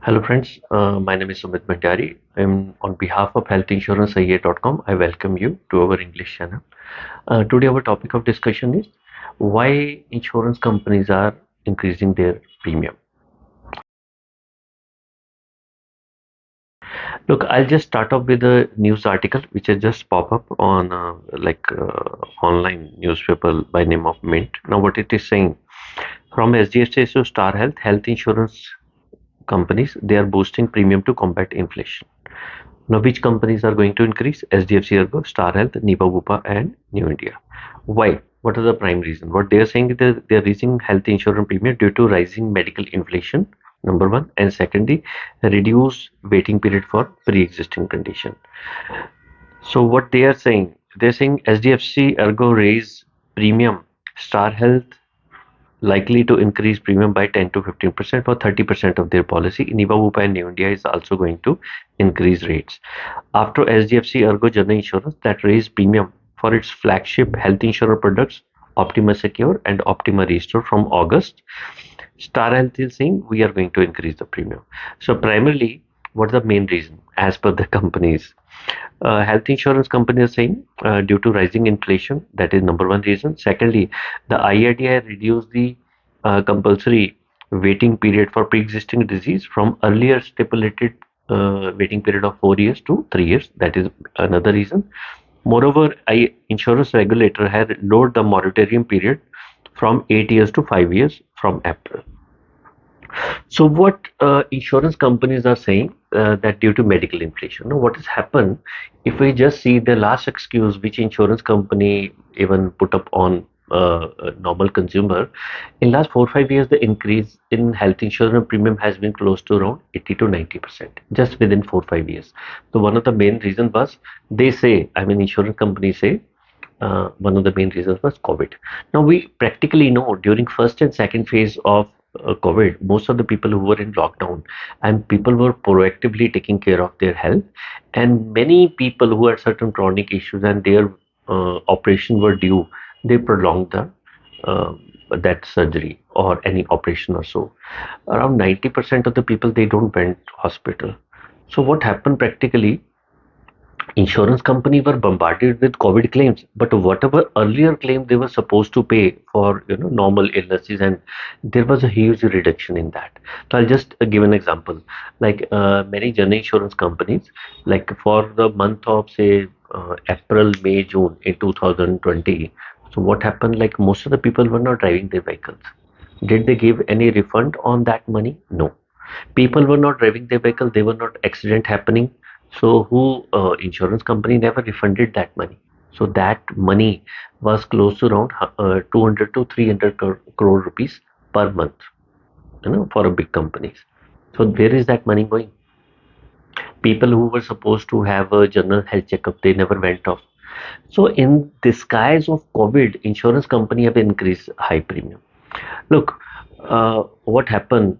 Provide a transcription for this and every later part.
Hello friends, my name is Sumit Bhandari. I'm on behalf of HealthInsurance.com. I welcome you to our English channel. Today our topic of discussion is why insurance companies are increasing their premium. Look, I'll just start off with a news article which has just popped up on online newspaper by name of Mint. Now what it is saying, from SDFC to Star Health, health insurance companies, they are boosting premium to combat inflation. Now, which companies are going to increase? SDFC Ergo, Star Health, Niva, Bupa, and New India. Why? What are the prime reason? What they are saying is that they are raising health insurance premium due to rising medical inflation. Number one, and secondly, reduced waiting period for pre-existing condition. So what they're saying SDFC Ergo raise premium. Star Health likely to increase premium by 10 to 15% for 30% of their policy. Niva Bupa and New India is also going to increase rates. After SDFC Ergo General Insurance that raised premium for its flagship health insurance products, Optima Secure and Optima Restore from August, Star Health is saying we are going to increase the premium. So primarily, what's the main reason as per the companies? Health insurance companies are saying due to rising inflation, that is number one reason. Secondly, the IRDA reduced the compulsory waiting period for pre-existing disease from earlier stipulated waiting period of 4 years to 3 years. That is another reason. Moreover, insurance regulator had lowered the moratorium period from 8 years to 5 years from April. So what insurance companies are saying that due to medical inflation. Now, what has happened if we just see the last excuse which insurance company even put up on a normal consumer in last 4 5 years, the increase in health insurance premium has been close to around 80 to 90% just within 4 5 years. So one of the main reasons was they say, I mean, insurance companies say one of the main reasons was COVID. Now we practically know during first and second phase of COVID, most of the people who were in lockdown and people were proactively taking care of their health, and many people who had certain chronic issues and their operation were due, they prolonged the that surgery or any operation or so. Around 90% of the people they don't went hospital. So what happened practically? Insurance company were bombarded with COVID claims, but whatever earlier claim they were supposed to pay for normal illnesses, and there was a huge reduction in that. So I'll just give an example. Like many general insurance companies, like for the month of say April, May, June in 2020. So what happened? Like most of the people were not driving their vehicles. Did they give any refund on that money? No. People were not driving their vehicle, they were not accident happening, so who insurance company never refunded that money. So that money was close to around 200 to 300 crore rupees per month, for a big companies. So where is that money going? People who were supposed to have a general health checkup, they never went off. So in disguise of COVID, insurance company have increased high premium. Look, what happened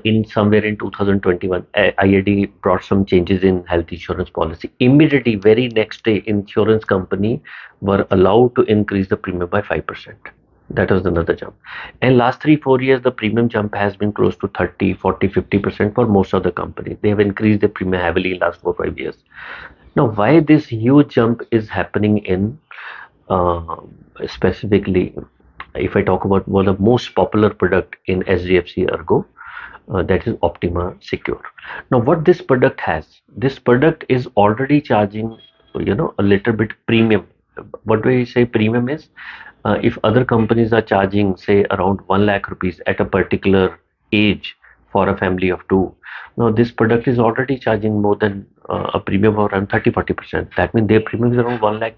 in somewhere in 2021, IRDA brought some changes in health insurance policy. Immediately, very next day, insurance company were allowed to increase the premium by 5%. That was another jump. And last 3 4 years, the premium jump has been close to 30, 40, 50% for most of the companies. They have increased the premium heavily in last 4 5 years. Now, why this huge jump is happening in uh, specifically, if I talk about one of the most popular product in SDFC Ergo, that is Optima Secure. Now, what this product has, this product is already charging, a little bit premium. What we say premium is, if other companies are charging, say, around 1 lakh rupees at a particular age for a family of two, now this product is already charging more than a premium of around 30 40%. That means their premium is around 1 lakh,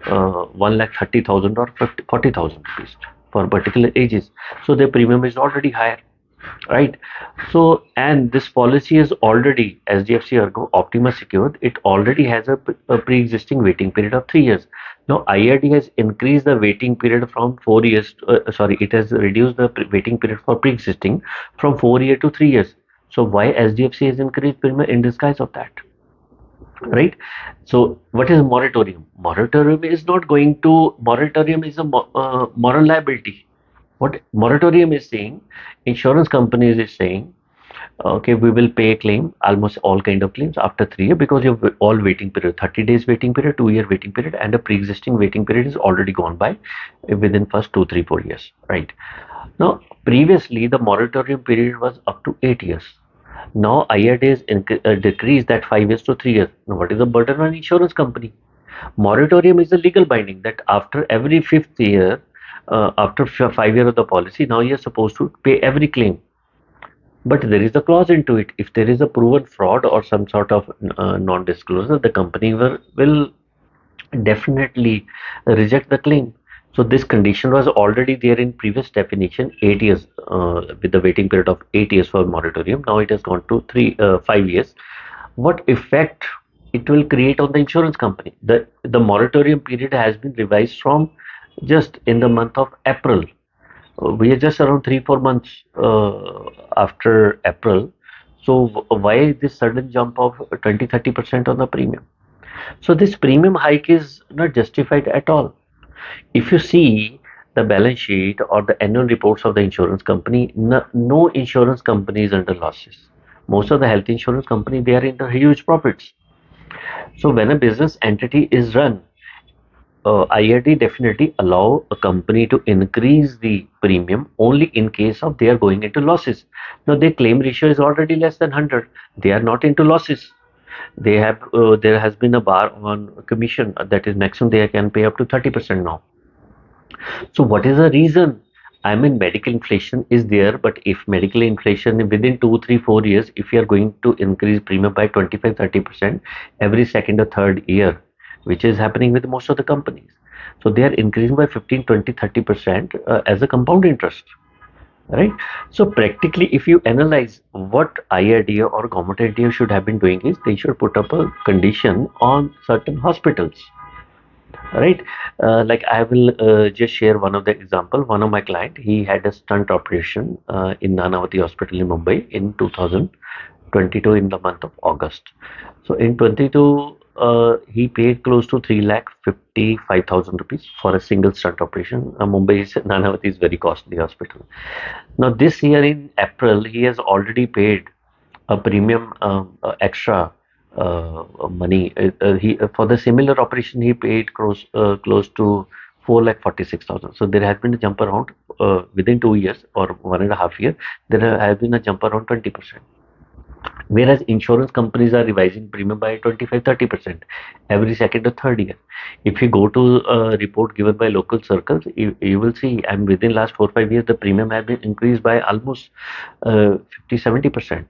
1,30,000 or 40,000 rupees for particular ages. So their premium is already higher, right? So, and this policy is already SDFC Ergo Optima secured. It already has a pre-existing waiting period of 3 years. Now, IRD has increased the waiting period from 4 years. Sorry, it has reduced the waiting period for pre-existing from 4 years to 3 years. So, why SDFC has increased premium in disguise of that? Right. So what is moratorium? Moratorium is not going to, moratorium is a moral liability. What moratorium is saying, insurance companies is saying, Okay, we will pay a claim, almost all kind of claims after 3 years, because you have all waiting period, 30 days waiting period, 2 year waiting period, and a pre-existing waiting period is already gone by within first 2, 3, 4 years, right? Now, previously the moratorium period was up to 8 years. Now IRDA has decreased that 5 years to 3 years. Now, what is the burden on insurance company? Moratorium is a legal binding that after every fifth year, after 5 years of the policy, now you're supposed to pay every claim. But there is a clause into it. If there is a proven fraud or some sort of non-disclosure, the company will definitely reject the claim. So this condition was already there in previous definition, 8 years, with the waiting period of 8 years for moratorium. Now it has gone to 5 years. What effect it will create on the insurance company? The moratorium period has been revised from just in the month of April. We are just around 3, 4 months after April. So why this sudden jump of 20, 30% on the premium? So this premium hike is not justified at all. If you see the balance sheet or the annual reports of the insurance company, no insurance company is under losses. Most of the health insurance company, they are into huge profits. So when a business entity is run, IRD definitely allow a company to increase the premium only in case of they are going into losses. Now their claim ratio is already less than 100. They are not into losses. They have there has been a bar on commission, that is maximum they can pay up to 30% now. So what is the reason? I mean, medical inflation is there, but if medical inflation within 2, 3, 4 years, if you are going to increase premium by 25, 30% every second or third year, which is happening with most of the companies. So they are increasing by 15, 20, 30% as a compound interest, right? So practically, if you analyze what IRDA or government idea should have been doing is they should put up a condition on certain hospitals, right? Like I will just share one of the example. One of my client, he had a stunt operation in Nanavati Hospital in Mumbai in 2022 in the month of August. So in 22, he paid close to 3,55,000 rupees for a single stunt operation. Mumbai is Nanavati is very costly hospital. Now this year in April, he has already paid a premium extra money. He for the similar operation he paid close to 4,46,000. So there has been a jump around within 2 years or 1.5 years. There has been a jump around 20%. Whereas insurance companies are revising premium by 25, 30% every second or third year. If you go to a report given by local circles, you will see, and within last 4, 5 years, the premium has been increased by almost 50, 70%.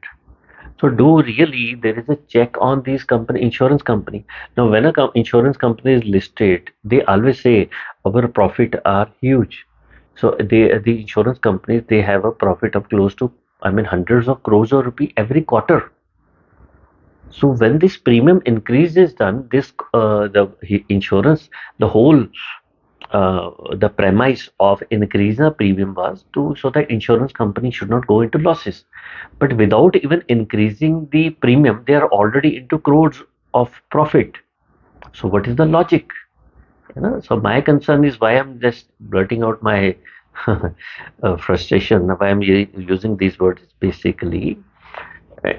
So do really there is a check on these company insurance company. Now when a insurance company is listed, they always say our profit are huge. So the insurance companies, they have a profit of close to, I mean, hundreds of crores of rupee every quarter. So when this premium increase is done, this insurance, the whole the premise of increasing the premium was to so that insurance company should not go into losses. But without even increasing the premium, they are already into crores of profit. So what is the logic? So my concern is why I'm just blurting out my frustration. Why I'm using these words is basically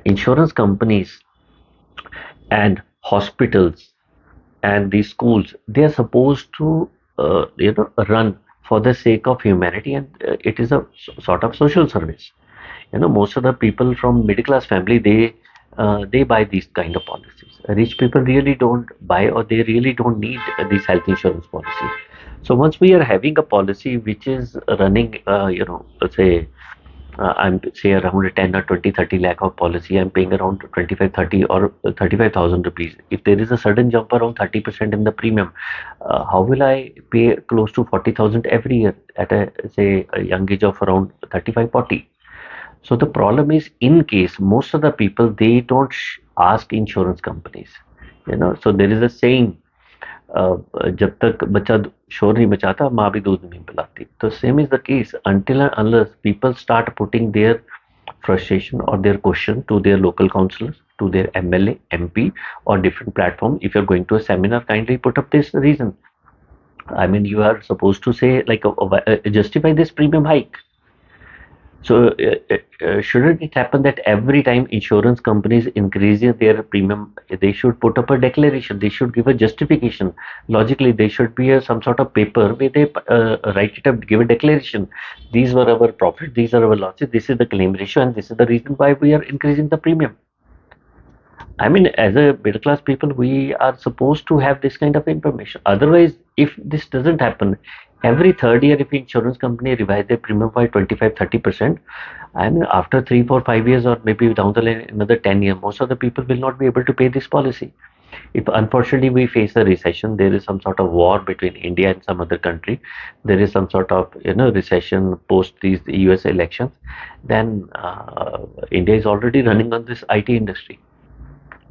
insurance companies and hospitals and these schools, they are supposed to run for the sake of humanity, and it is a sort of social service. Most of the people from middle class family, they buy these kind of policies. Rich people really don't buy, or they really don't need this health insurance policy. So once we are having a policy which is running, let's say I'm say around 10 or 20, 30 lakh of policy, I'm paying around 25, 30 or 35,000 rupees. If there is a sudden jump around 30% in the premium, how will I pay close to 40,000 every year at a young age of around 35, 40? So the problem is, in case most of the people, they don't ask insurance companies. So there is a saying, जब तक बच्चा शोर नहीं मचाता माँ भी दूध नहीं पिलाती. तो same is the case until and unless people start putting their frustration or their question to their local councillors, to their MLA, MP, or different platform. If you're going to a seminar, kindly put up this reason. I mean, you are supposed to say like justify this premium hike. So, shouldn't it happen that every time insurance companies increasing their premium, they should put up a declaration, they should give a justification. Logically, there should be some sort of paper where they write it up, give a declaration. These were our profit, these are our losses, this is the claim ratio, and this is the reason why we are increasing the premium. I mean, as a middle class people, we are supposed to have this kind of information. Otherwise, if this doesn't happen, every third year, if insurance company revise their premium by 25, 30%, I mean, after 3, 4, 5 years, or maybe down the line another 10 years, most of the people will not be able to pay this policy. If unfortunately we face a recession, there is some sort of war between India and some other country, there is some sort of recession post these US elections, then India is already running on this IT industry.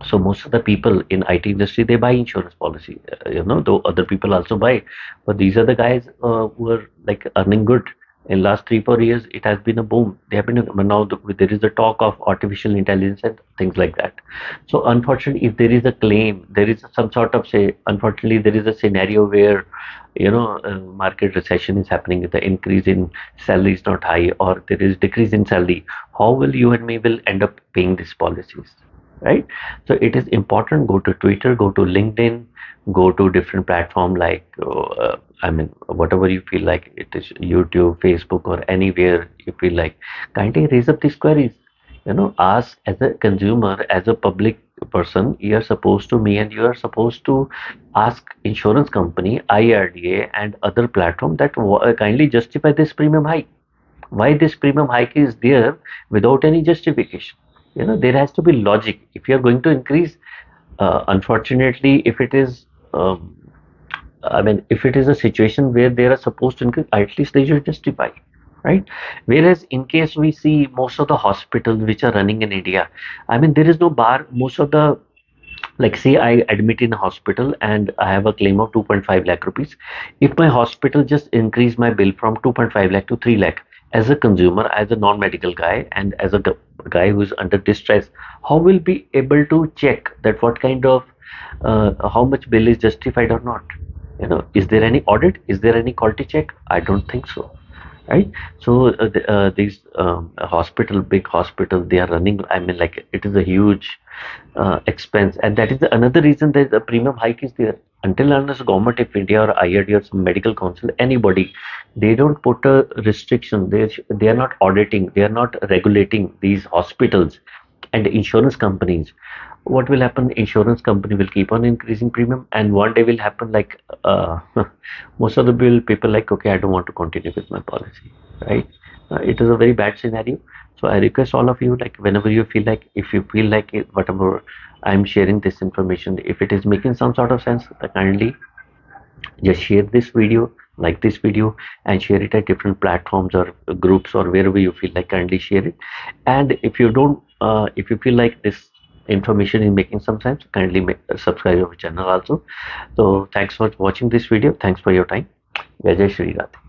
So most of the people in IT industry, they buy insurance policy. Though other people also buy, but these are the guys who are like earning good. In last 3, 4 years, it has been a boom. They have been now there is a talk of artificial intelligence and things like that. So unfortunately, if there is a claim, there is some sort of say. Unfortunately, there is a scenario where market recession is happening. The increase in salary is not high, or there is decrease in salary. How will you and me will end up paying these policies? Right? So it is important. Go to Twitter, go to LinkedIn, go to different platform like I mean, whatever you feel like, it is YouTube, Facebook, or anywhere you feel like. Kindly raise up these queries. Ask as a consumer, as a public person, you are supposed to me and you are supposed to ask insurance company, IRDA, and other platform that kindly justify this premium hike. Why this premium hike is there without any justification? There has to be logic. If you are going to increase, unfortunately, if it is I mean, if it is a situation where they are supposed to increase, at least they should justify, right? Whereas in case we see most of the hospitals which are running in India, I mean, there is no bar. Most of the, like, say I admit in a hospital and I have a claim of 2.5 lakh rupees. If my hospital just increase my bill from 2.5 lakh to 3 lakh, as a consumer, as a non-medical guy, and as a guy who is under distress, how will be able to check that what kind of how much bill is justified or not? Is there any audit? Is there any quality check? I don't think so, right? So these hospital, big hospital, they are running, I mean, like, it is a huge expense, and that is another reason that the premium hike is there. Until unless government of India or IRD or some medical council, anybody, they don't put a restriction, they are not auditing, they are not regulating these hospitals and insurance companies. What will happen? Insurance company will keep on increasing premium, and one day will happen like most of the people like, okay, I don't want to continue with my policy, right? It is a very bad scenario. So I request all of you, like, whenever you feel like, if you feel like it, whatever I'm sharing this information, if it is making some sort of sense, kindly just share this video, like this video, and share it at different platforms or groups or wherever you feel like, kindly share it. And if you don't if you feel like this information is making some sense, kindly subscribe our channel also. So thanks for watching this video. Thanks for your time. Jai Jai Shri Radhe.